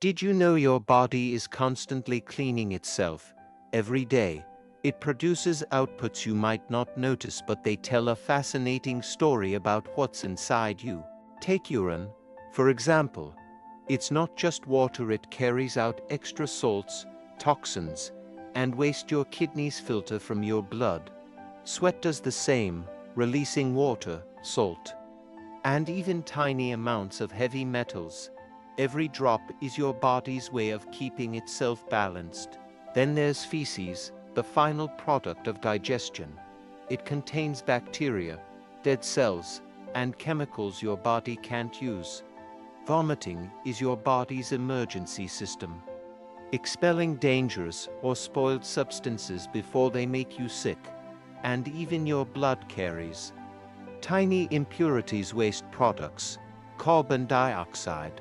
Did you know your body is constantly cleaning itself every day? It produces outputs you might not notice, but they tell a fascinating story about what's inside you. Take urine, for example. It's not just water, it carries out extra salts, toxins, and waste your kidneys filter from your blood. Sweat does the same, releasing water, salt, and even tiny amounts of heavy metals. Every drop is your body's way of keeping itself balanced. Then there's feces, the final product of digestion. It contains bacteria, dead cells, and chemicals your body can't use. Vomiting is your body's emergency system, expelling dangerous or spoiled substances before they make you sick. And even your blood carries tiny impurities, waste products, carbon dioxide,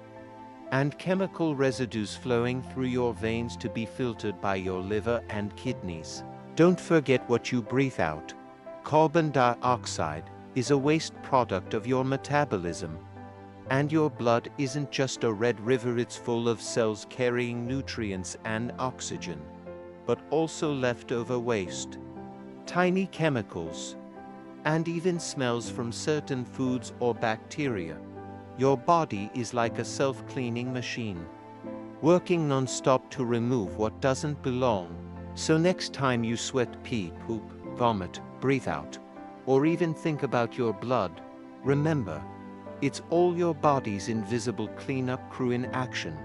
and chemical residues flowing through your veins to be filtered by your liver and kidneys. Don't forget what you breathe out. Carbon dioxide is a waste product of your metabolism. And your blood isn't just a red river, it's full of cells carrying nutrients and oxygen, but also leftover waste, tiny chemicals, and even smells from certain foods or bacteria. Your body is like a self-cleaning machine, working non-stop to remove what doesn't belong. So next time you sweat, pee, poop, vomit, breathe out, or even think about your blood, remember, it's all your body's invisible cleanup crew in action.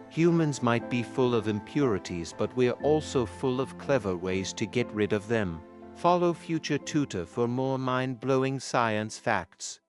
Humans might be full of impurities, but we're also full of clever ways to get rid of them. Follow Future Tutor for more mind-blowing science facts.